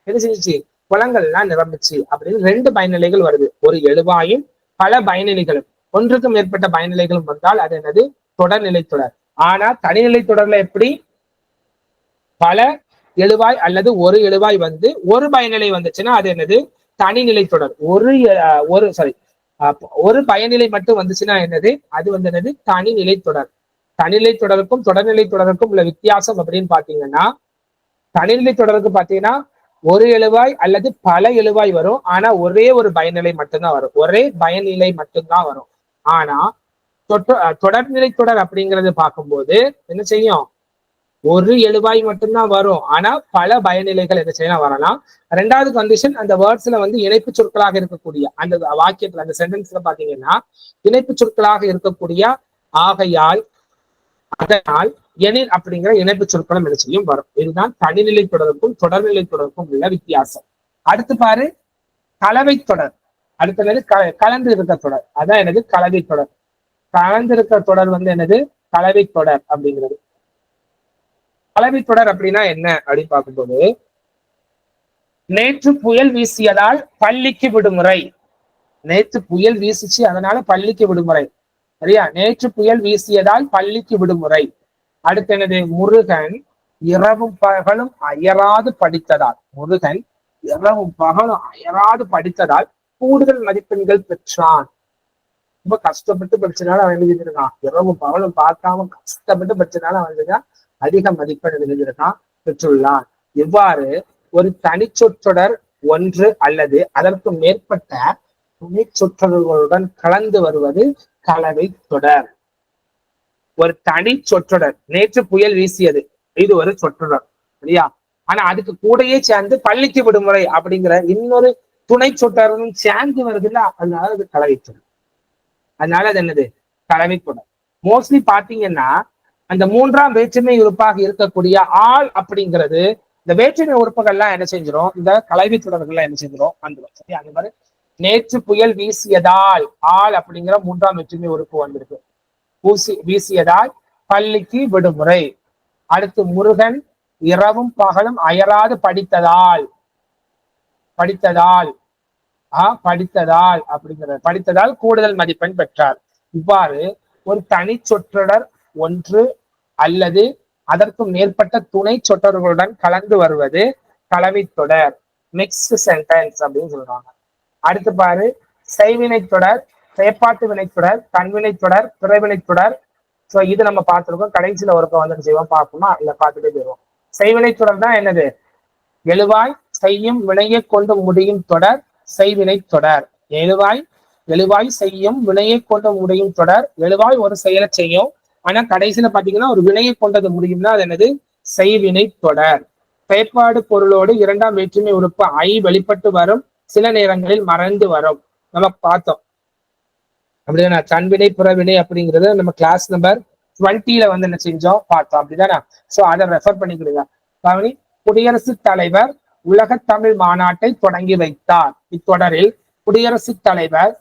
என்ன செஞ்சிச்சு? குளங்கள் எல்லாம் நிரம்பிச்சு அப்படின்னு 2 பயனிலைகள் வருது. ஒரு எழுவாயும் பல பயனிலைகளும், ஒன்றுக்கும் மேற்பட்ட பயனிலைகளும் வந்தால் அது என்னது? தொடர்நிலை தொடர். ஆனா தனிநிலை தொடர்ல எப்படி பல எழுவாய் அல்லது ஒரு எழுவாய் வந்து ஒரு பயனிலை வந்துச்சுன்னா அது என்னது தனிநிலை தொடர். ஒரு பயனிலை மட்டும் வந்துச்சுன்னா என்னது அது வந்து என்னது தனிநிலை தொடர். தனிநிலை தொடருக்கும் தொடர்நிலை தொடருக்கும் உள்ள வித்தியாசம் அப்படின்னு பாத்தீங்கன்னா தனிநிலை தொடருக்கு பாத்தீங்கன்னா ஒரு எழுவாய் அல்லது பல எழுவாய் வரும். ஆனா ஒரே ஒரு பயனிலை மட்டும்தான் வரும். ஒரே பயனிலை மட்டும்தான் வரும். ஆனா தொடர்நிலை தொடர் அப்படிங்கறது பார்க்கும்போது என்ன செய்யும் ஒரு எழுவாய் மட்டும்தான் வரும். ஆனா பல பயனிலைகள் என்ன செய்யலாம் வரலாம். ரெண்டாவது கண்டிஷன் அந்த வேர்ட்ஸ்ல வந்து இணைப்பு சொற்களாக இருக்கக்கூடிய அந்த வாக்கியத்துல அந்த சென்டென்ஸ்ல பாத்தீங்கன்னா இணைப்பு சொற்களாக இருக்கக்கூடிய ஆகையால் அதனால் எனில் அப்படிங்கிற இணைப்பு சொற்களும் என்ன செய்யும் வரும். இதுதான் தனிநிலை தொடருக்கும் தொடர்நிலை தொடருக்கும் உள்ள வித்தியாசம். அடுத்து பாரு கலவை தொடர். அடுத்தது கலந்து இருக்க தொடர். அதான் எனது கலவை தொடர். கலந்து இருக்க தொடர் வந்து என்னது கலவை தொடர் அப்படிங்கிறது. கலவை தொடர் அப்படின்னா என்ன அப்படின்னு பார்க்கும்போது நேற்று புயல் வீசியதால் பள்ளிக்கு விடுமுறை. நேற்று புயல் வீசிச்சு அதனால பள்ளிக்கு விடுமுறை. சரியா? நேற்று புயல் வீசியதால் பள்ளிக்கு விடுமுறை. அடுத்து என்னது முருகன் இரவும் பகலும் அயராது படித்ததால். முருகன் இரவும் பகலும் அயராது படித்ததால் கூடுதல் மதிப்பெண்கள் பெற்றான். ரொம்ப கஷ்டப்பட்டு படிச்சனால அவன் எழுதியிருக்கான். இரவும் பகலும் பார்க்காம கஷ்டப்பட்டு படிச்சனால அவன் அதிக மதிப்பெண் எழுதியிருக்கான் பெற்றுள்ளான். இவ்வாறு ஒரு தனி சொற்றொடர் ஒன்று அல்லது அதற்கு மேற்பட்ட துணை சொற்றொடர்களுடன் கலந்து வருவது கலவை தொடர். ஒரு தனி சொற்றொடர் நேற்று புயல் வீசியது இது ஒரு சொற்றொடர் சரியா? ஆனா அதுக்கு கூடயே சேர்ந்து பள்ளிக்கு விடுமுறை அப்படிங்கிற இன்னொரு துணை சொற்றொடரும் சேர்ந்து வருது இல்ல, அதனால அது கலவை தொடர். அதனால அது என்னது கலவை தொடர். மோஸ்ட்லி பாத்தீங்கன்னா அந்த மூன்றாம் வேற்றுமை உறுப்பாக இருக்கக்கூடிய ஆள் அப்படிங்கிறது இந்த வேற்றுமை உறுப்புகள்லாம் என்ன செஞ்சிடும் இந்த கலவை தொடர்கள்லாம் என்ன செஞ்சிடும் வந்துடும். சரி, அந்த மாதிரி நேற்று புயல் வீசியதால் ஆள் அப்படிங்கிற மூன்றாம் வேற்றுமை உறுப்பு வந்திருக்கு. வீசியதால் பள்ளிக்கு விடுமுறை. அடுத்து முருகன் இரவும் பகலும் அயராது படித்ததால் படித்ததால் கூடுதல் மதிப்பெண் பெற்றார். இவ்வாறு ஒரு தனி சொற்றொடர் ஒன்று அல்லது அதற்கு மேற்பட்ட துணை சொற்றொடர்களுடன் கலந்து வருவது கலவை தொடர், மிக்ஸ்டு சென்டென்ஸ் அப்படின்னு சொல்றாங்க. அடுத்து பாரு செய்வினை தொடர், செயற்பாட்டு வினைத்தொடர், தன்வினை தொடர், பிறவினை தொடர். சோ இது நம்ம பார்த்திருக்கோம். கடைசியில ஒருக்க வந்து செய்வோம் பார்ப்போமா இல்ல பார்த்துட்டே போயிடுவோம். செய்வினை தொடர் தான் என்னது எழுவாய் செய்யும் வினையை கொண்டு முடியும் தொடர் செய்வினை தொடர். எழுவாய் செய்யும் வினையை கொண்டு முடியும் தொடர். எழுவாய் ஒரு செயலை செய்யும் ஆனா கடைசியில பாத்தீங்கன்னா ஒரு வினையை கொண்டது முடியும்னா அது என்னது செய்வினை தொடர். செயற்பாடு பொருளோடு இரண்டாம் வேற்றுமை உறுப்பு ஐ வெளிப்பட்டு வரும், சில நேரங்களில் மறைந்து வரும். நம்ம பார்த்தோம் அப்படிதானா? தன்வினை புறவினை அப்படிங்கிறது நம்ம கிளாஸ் நம்பர் 20ல வந்து என்ன செஞ்சோம் பார்த்தோம் அப்படிதானா? சோ அதை ரெஃபர் பண்ணிக்கிடுங்க. கவனி, குடியரசுத் தலைவர் உலக தமிழ் மாநாட்டை தொடங்கி வைத்தார். இத்தொடரில் குடியரசுத் தலைவர்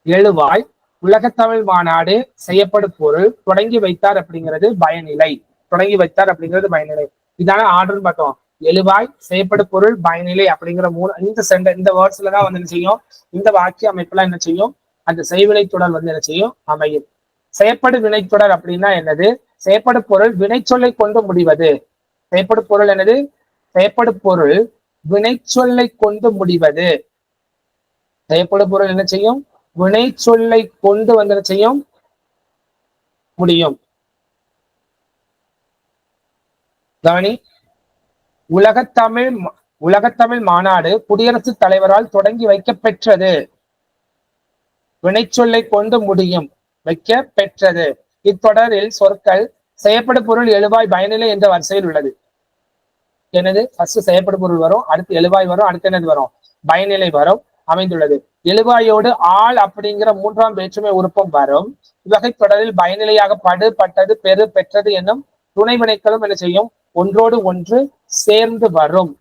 எழுவாய் உலக தமிழ் மாநாடு செய்யப்படும் பொருள் தொடங்கி வைத்தார் அப்படிங்கிறது பயனிலை. தொடங்கி வைத்தார் அப்படிங்கிறது பயனிலை. இதான ஆர்டர்னு பார்த்தோம். எழுவாய் செய்யப்படும் பொருள் பயனிலை அப்படிங்கிற இந்த வேர்ட்ஸ்லதான் வந்து என்ன செய்யும் இந்த வாக்கிய அமைப்புலாம் என்ன செய்யும் அந்த செய்வினை தொடர் வந்து என்ன செய்யும் அமையும். செயற்படு வினைத்தொடர் அப்படின்னா என்னது? செயற்படு பொருள் வினைச்சொல்லை கொண்டு முடிவது. செயற்படு பொருள் என்னது? செயற்படு பொருள் வினைச்சொல்லை கொண்டு முடிவது. செயற்படு பொருள் என்ன செய்யும்? வினைச்சொல்லை கொண்டு வந்து என்ன செய்யும் முடியும். கவனி, உலகத்தமிழ் மாநாடு குடியரசுத் தலைவரால் தொடங்கி வைக்க பெற்றது. வினைச்சொல்லை கொண்டு முடியும் வைக்க பெற்றது. இத்தொடரில் சொற்கள் செய்யப்படும் பொருள் எழுவாய் பயனிலை என்ற வரிசையில் உள்ளது. என்னது? ஃபர்ஸ்ட் செய்யப்படும் பொருள் வரும், அடுத்து எழுவாய் வரும், அடுத்து என்னது வரும் பயனிலை வரும் அமைந்துள்ளது. எழுவாயோடு ஆள் அப்படிங்கிற மூன்றாம் வேற்றுமை உறுப்பும் வரும். இவ்வகை தொடரில் பயனிலையாக படு, பட்டது, பெரு, பெற்றது என்னும் துணை வினைகளும் என்ன செய்யும் ஒன்றோடு ஒன்று சேர்ந்து வரும்.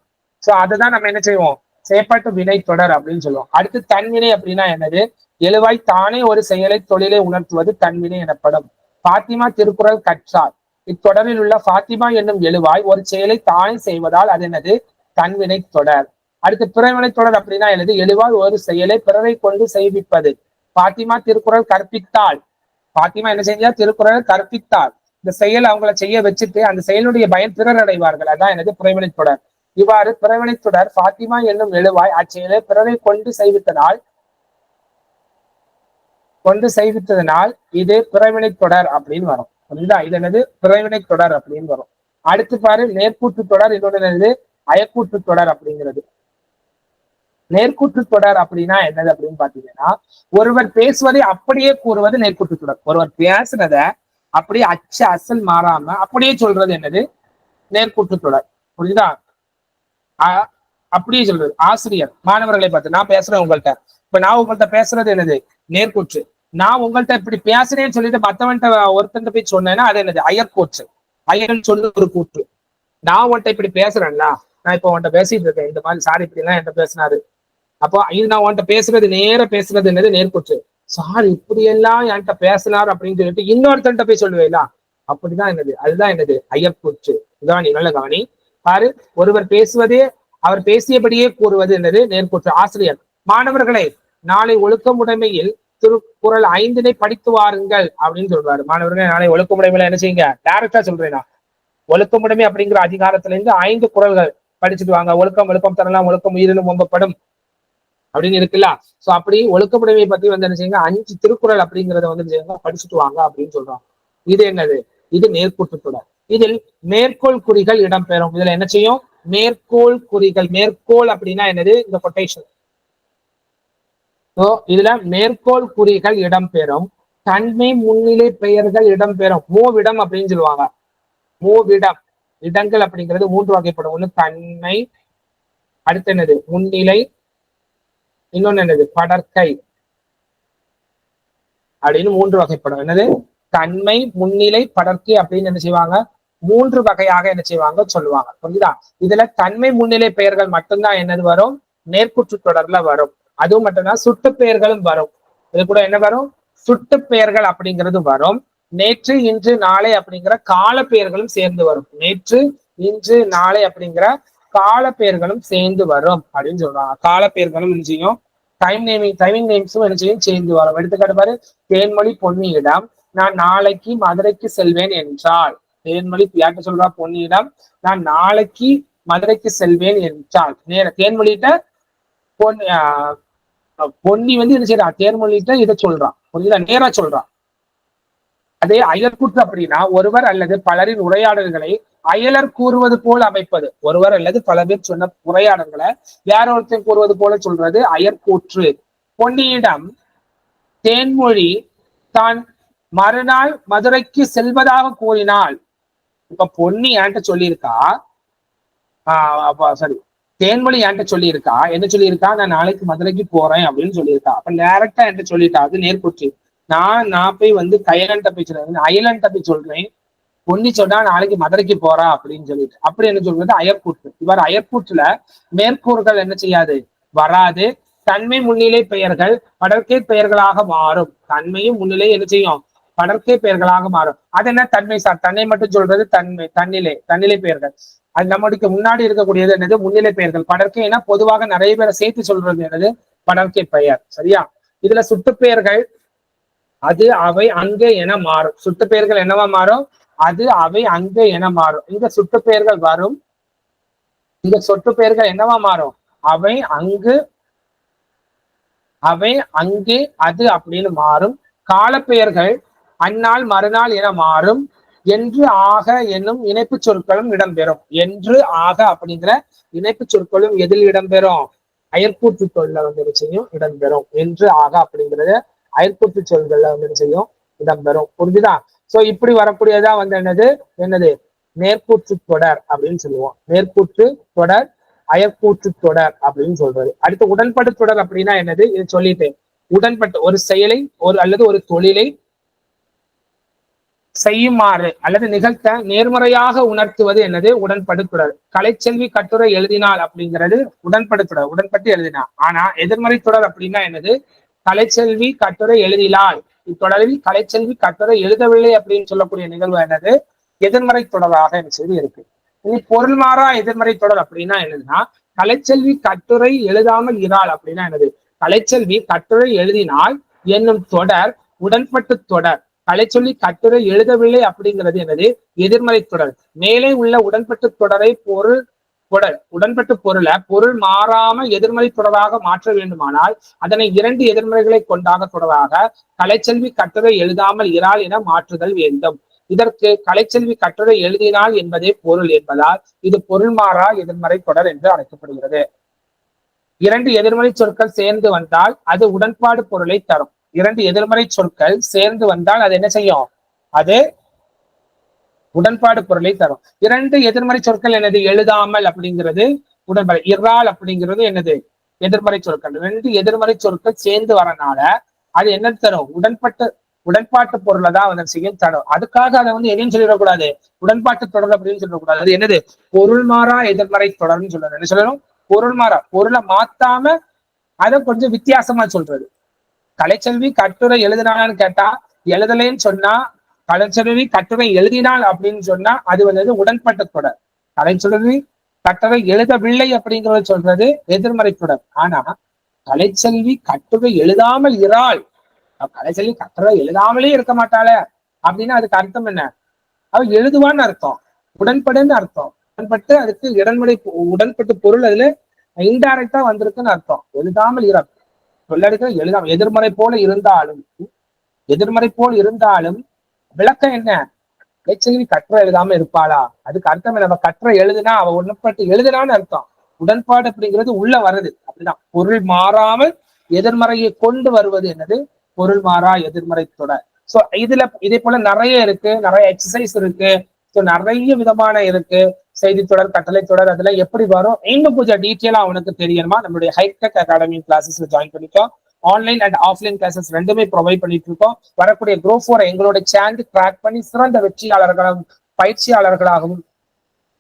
சோ அதுதான் நம்ம என்ன செய்வோம் செயற்பாட்டு வினை தொடர் அப்படின்னு சொல்லுவோம். அடுத்து தன்வினை அப்படின்னா என்னது? எழுவாய் தானே ஒரு செயலை தொழிலை உணர்த்துவது தன்வினை எனப்படும். பாத்திமா திருக்குறள் கற்றார். இத்தொடரில் உள்ள பாத்திமா என்னும் எழுவாய் ஒரு செயலை தானே செய்வதால் அது என்னது தன்வினை தொடர். அடுத்து பிறவினை தொடர் அப்படின்னா என்னது? எழுவாய் ஒரு செயலை பிறரை கொண்டு செய்விப்பது. பாத்திமா திருக்குறள் கற்பித்தாள். பாத்திமா என்ன செஞ்சா திருக்குறளை கற்பித்தார். இந்த செயல் அவங்கள செய்ய வச்சுட்டு அந்த செயலுடைய பயன் பிறர் அடைவார்கள். அதான் எனது புறவினை தொடர். இவ்வாறு பிறவினை தொடர் பாத்திமா என்னும் எழுவாய் அச்செயலை பிறரை கொண்டு செய்வித்ததனால் இது பிறவினை தொடர் அப்படின்னு வரும். புரியுதா? இது என்னது பிறவினை தொடர் அப்படின்னு வரும். அடுத்து பாரு நேர்கூற்று தொடர், இன்னொன்று என்னது அயக்கூற்று தொடர் அப்படிங்கிறது. நேர்கூற்று தொடர் அப்படின்னா என்னது அப்படின்னு பாத்தீங்கன்னா, ஒருவர் பேசுவதை அப்படியே கூறுவது நேர்கூற்று தொடர். ஒருவர் பேசுறத அப்படியே அச்சு அசல் மாறாம அப்படியே சொல்றது என்னது நேர்கூற்று தொடர். புரியுதா? அப்படியே சொல்றது. ஆசிரியர் மாணவர்களை பார்த்து நான் பேசுறேன் உங்கள்கிட்ட, இப்ப நான் உங்கள்கிட்ட பேசுறது என்னது நேர்கூற்று. நான் உங்கள்கிட்ட இப்படி பேசுறேன்னு சொல்லிட்டு மத்தவன்ட்ட ஒருத்தன் போய் சொன்னேன்னா அது என்னது அயற்கூற்று. அயல் சொல்லு ஒரு கூற்று. நான் உன்கிட்ட இப்படி பேசுறேன்ல, நான் இப்ப உன்கிட்ட பேசிட்டு இருக்கேன், இந்த மாதிரி சார் இப்படி எல்லாம் என்கிட்ட பேசினாரு, அப்போ இது நான் உன்கிட்ட பேசுறது நேர பேசுறது என்னது நேர்கூற்று. சார் இப்படி எல்லாம் என்கிட்ட பேசினார் அப்படின்னு சொல்லிட்டு இன்னொருத்தன்ட்ட போய் சொல்லுவேலா, அப்படிதான் என்னது அதுதான் என்னது அயற்கூற்று. இதான் நீ நல்ல கவனி பாரு. ஒருவர் பேசுவதே அவர் பேசியபடியே கூறுவது என்னது நேர்கூற்று. ஆசிரியர் மாணவர்களை நாளை ஒழுக்கமுடைமையில் திருக்குறள் 5 படித்து வாருங்கள் அப்படின்னு சொல்றாரு. மாணவர்களே நாளை ஒழுக்கமுடைமையில என்ன செய்யுங்க, டைரக்டா சொல்றேன், ஒழுக்கமுடைமை அப்படிங்கிற அதிகாரத்துல இருந்து 5 குறள்கள் படிச்சுட்டு வாங்க. ஒழுக்கம் ஒழுக்கம் தரலாம், ஒழுக்கம் உயிரினும் ஒம்பப்படும் அப்படின்னு இருக்குல்ல. சோ அப்படி ஒழுக்கமுடைமையை பத்தி வந்து என்ன செய்யுங்க, 5 திருக்குறள் அப்படிங்கிறத வந்து படிச்சுட்டு வாங்க அப்படின்னு சொல்றாங்க. இது என்னது, இது நேர்கூற்று தொடர். இதில் மேற்கோள் குறிகள் இடம்பெறும். இதுல என்ன செய்யும், மேற்கோள் குறிகள். மேற்கோள் அப்படின்னா என்னது, இந்த கொட்டேஷன். இதுல மேற்கோள் குறிகள் இடம்பெறும். தன்மை முன்னிலை பெயர்கள் இடம்பெறும். மூவிடம் அப்படின்னு சொல்லுவாங்க. மூவிடம் இடங்கள் அப்படிங்கிறது 3 வகைப்படும். ஒண்ணு தன்மை, அடுத்து என்னது முன்னிலை, இன்னொன்னு என்னது படற்கை அப்படின்னு 3 வகைப்படும். என்னது தன்மை, முன்னிலை, படற்கை அப்படின்னு என்ன செய்வாங்க, 3 வகையாக என்ன செய்வாங்க சொல்லுவாங்க. புரியுதா? இதுல தன்மை முன்னிலை பெயர்கள் மட்டும்தான் என்னது வரும், நேர்கூற்று தொடர்ல வரும். அதுவும் மட்டும்தான் சுட்டு பெயர்களும் வரும். இது கூட என்ன வரும், சுட்டு பெயர்கள் அப்படிங்கிறது வரும். நேற்று இன்று நாளை அப்படிங்கிற கால பெயர்களும் சேர்ந்து வரும். நேற்று இன்று நாளை அப்படிங்கிற கால பெயர்களும் சேர்ந்து வரும் அப்படின்னு சொல்றாங்க. கால பெயர்களும் என்ன செய்யும், டைமிங் நேம்ஸும் என்ன செய்யும் சேர்ந்து வரும். எடுத்துக்காட்டு பாரு, தேன்மொழி பொன்னியிடம் நான் நாளைக்கு மதுரைக்கு செல்வேன் என்றால். தேன்மொழி யார்கிட்ட சொல்றா, பொன்னியிடம் நான் நாளைக்கு மதுரைக்கு செல்வேன் என்றால். தேன்மொழிகிட்ட பொன்னி வந்து என்ன செய்யறா, தேன்மொழிகிட்ட இதை சொல்றான். புரியுதா, நேரா சொல்றான். அதே அயற்கூற்று அப்படின்னா ஒருவர் அல்லது பலரின் உரையாடல்களை அயலர் கூறுவது போல் அமைப்பது. ஒருவர் அல்லது பல பேர் சொன்ன உரையாடல்களை வேற ஒருத்தர் கூறுவது போல சொல்றது அயற்கூற்று. பொன்னியிடம் தேன்மொழி தான் மறுநாள் மதுரைக்கு செல்வதாக கூறினாள். இப்ப பொன்னி என்கிட்ட சொல்லியிருக்கா, சாரி தேன்மொழி என்கிட்ட சொல்லியிருக்கா, என்ன சொல்லியிருக்கா, நான் நாளைக்கு மதுரைக்கு போறேன் அப்படின்னு சொல்லியிருக்கா. அப்ப டைரக்டா என்கிட்ட சொல்லிட்டா, அது நேர்கூற்று. நான் போய் வந்து கையலன்ட்ட போய் சொல்றேன், அயலன்ட்ட போய் சொல்றேன், பொன்னி சொன்னா நாளைக்கு மதுரைக்கு போறா அப்படின்னு சொல்லிட்டு, அப்படி என்ன சொல்றது அயற்கூற்று. இவ்வாறு அயற்கூற்றுல மேற்கூறுகள் என்ன செய்யாது, வராது. தன்மை முன்னிலை பெயர்கள் படற்கை பெயர்களாக மாறும். தன்மையும் முன்னிலை என்ன செய்யும், படற்கை பெயர்களாக மாறும். அது என்ன தன்மை சார், தன்னை மட்டும் சொல்றது தன்மை, தன்னிலை பெயர்கள். அது நம்மளுக்கு முன்னாடி இருக்கக்கூடியது என்னது முன்னிலை பெயர்கள். படற்கைனா பொதுவாக நிறைய பேரை சேர்த்து சொல்றது என்னது படற்கை பெயர். சரியா? இதுல சுட்டு பெயர்கள் அது அவை அங்கே என மாறும். சுட்டு பெயர்கள் என்னவா மாறும், அது அவை அங்கே என மாறும். இங்க சுட்டு பெயர்கள் வரும், இங்க சொட்டு பெயர்கள் என்னவா மாறும், அவை அங்கு, அவை அங்கே, அது அப்படின்னு மாறும். காலப்பெயர்கள் அந்நாள் மறுநாள் என மாறும். என்று ஆக என்னும் இணைப்பு சொற்களும் இடம்பெறும். என்று ஆக அப்படிங்கிற இணைப்பு சொற்களும் எதில் இடம்பெறும், அயற்கூற்று சொல்ல வந்து செய்யும் இடம்பெறும். என்று ஆக அப்படிங்கிறது அயற்கூற்று சொல்கள்ல வந்து செய்யும் இடம்பெறும். புரிஞ்சுதா? சோ இப்படி வரக்கூடியதா வந்து என்னது நேர்கூற்று தொடர் அப்படின்னு சொல்லுவோம். நேர்கூற்று தொடர், அயற்கூற்று தொடர் அப்படின்னு சொல்றது. அடுத்து உடன்படு தொடர் அப்படின்னா என்னது, இது சொல்லிட்டேன். உடன்பட்டு ஒரு செயலை அல்லது ஒரு தொழிலை செய்யுமாறு அல்லது நிகழ்த்த நேர்முறையாக உணர்த்துவது என்னது உடன்படு தொடர். கலைச்செல்வி கட்டுரை எழுதினாள் அப்படிங்கிறது உடன்படு தொடர், உடன்பட்டு எழுதினாள். ஆனா எதிர்மறை தொடர் அப்படின்னா என்னது, கலைச்செல்வி கட்டுரை எழுதினாள், இத்தொடரில் கலைச்செல்வி கட்டுரை எழுதவில்லை அப்படின்னு சொல்லக்கூடிய நிகழ்வு என்னது எதிர்மறை தொடராக இருக்கு. இனி பொருள் மாறா எதிர்மறை தொடர் அப்படின்னா என்னதுன்னா, கலைச்செல்வி கட்டுரை எழுதாமல் இராள் அப்படின்னா என்னது, கலைச்செல்வி கட்டுரை எழுதினால் என்னும் தொடர் உடன்பட்டு தொடர். கலைச்சொல்லி கட்டுரை எழுதவில்லை அப்படிங்கிறது என்னது? எதிர்மறை தொடர். மேலே உள்ள உடன்பட்டு தொடரை உடன்பட்டு பொருள் மாறாம எதிர்மறை தொடராக மாற்ற வேண்டுமானால் அதனை 2 எதிர்மறைகளை கொண்டாக தொடராக கலைச்செல்வி கட்டுரை எழுதாமல் இராள் என மாற்றுதல் வேண்டும். இதற்கு கலைச்செல்வி கட்டுரை எழுதினாள் என்பதே பொருள் என்பதால் இது பொருள் மாறா எதிர்மறை தொடர் என்று அழைக்கப்படுகிறது. 2 எதிர்மறை சொற்கள் சேர்ந்து வந்தால் அது உடன்பாடு பொருளை தரும். 2 எதிர்மறை சொற்கள் சேர்ந்து வந்தால் அது என்ன செய்யும்? அது உடன்பாடு பொருளை தரும். 2 எதிர்மறை சொற்கள் என்னது? எழுதாமல் அப்படிங்கிறது உடன்பாடு. இறால் அப்படிங்கிறது என்னது? எதிர்மறை சொற்கள். 2 எதிர்மறை சொற்கள் சேர்ந்து வரனால அது என்ன தரும்? உடன்பாட்டு பொருளை தான் வந்து செய்யும் தரும். அதுக்காக அதை வந்து என்னன்னு சொல்லிடக்கூடாது, உடன்பாட்டு தொடர் அப்படின்னு சொல்லக்கூடாது. அது என்னது? பொருள் மாறா எதிர்மறை தொடர்ன்னு சொல்லணும். என்ன சொல்லணும்? பொருள் மாறா. பொருளை மாத்தாம அதை கொஞ்சம் வித்தியாசமா சொல்றது. கலைச்செல்வி கட்டுரை எழுதினான்னு கேட்டா எழுதலைன்னு சொன்னா, கலைச்செல்வி கட்டுரை எழுதினாள் அப்படின்னு சொன்னா அது வந்து உடன்பட்ட தொடர். கலைச்செல்வி கட்டுரை எழுதவில்லை அப்படிங்கிறத சொல்றது எதிர்மறை தொடர். ஆனா கலைச்செல்வி கட்டுரை எழுதாமல் இராள், கலைச்செல்வி கட்டுரை எழுதாமலே இருக்க மாட்டாள அப்படின்னா அதுக்கு அர்த்தம் என்ன? அவ எழுதுவான்னு அர்த்தம், உடன்படுன்னு அர்த்தம். உடன்பட்டு அதுக்கு உடன்பட்டு பொருள் அதுல இன்டைரக்டா வந்திருக்குன்னு அர்த்தம். எழுதாமல் இராள் சொல்லடுக்க எழுதாம எதிர்மறை போல இருந்தாலும் விளக்கம் என்ன? கலைச்செல்வி கட்டுரை எழுதாம இருப்பாளா? அதுக்கு அர்த்தம் நம்ம கட்டுரை எழுதுனா அவ உடன்பட்டு எழுதுனான்னு அர்த்தம். உடன்பாடு அப்படிங்கிறது உள்ள வருது. அப்படிதான் பொருள் மாறாமல் எதிர்மறையை கொண்டு வருவது என்னது? பொருள் மாறா எதிர்மறை தொடர். சோ இதே போல நிறைய இருக்கு, நிறைய எக்ஸசைஸ் இருக்கு. ஸோ நிறைய விதமான இருக்கு. செய்தி தொடர், கட்டளை தொடர், அதுல எப்படி வரும் இன்னும் கொஞ்சம் டீட்டெயிலா அவனுக்கு தெரியணுமா? நம்மளுடைய ஹைடெக் அகாடமி கிளாஸஸ்ல ஜாயின் பண்ணிக்கோ. ஆன்லைன் அண்ட் ஆஃப்லைன் கிளாஸஸ் ரெண்டுமே ப்ரொவைட் பண்ணிட்டு இருக்கோம். வரக்கூடிய Grow 4 எங்களோட சேனல் ட்ராக் பண்ணி சிறந்த வெற்றியாளர்களாகவும் பயிற்சியாளர்களாகவும்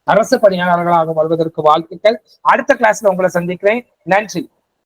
அரசு பணியாளர்களாகவும் வருவதற்கு வாழ்த்துக்கள். அடுத்த கிளாஸ்ல உங்களை சந்திக்கிறேன். நன்றி.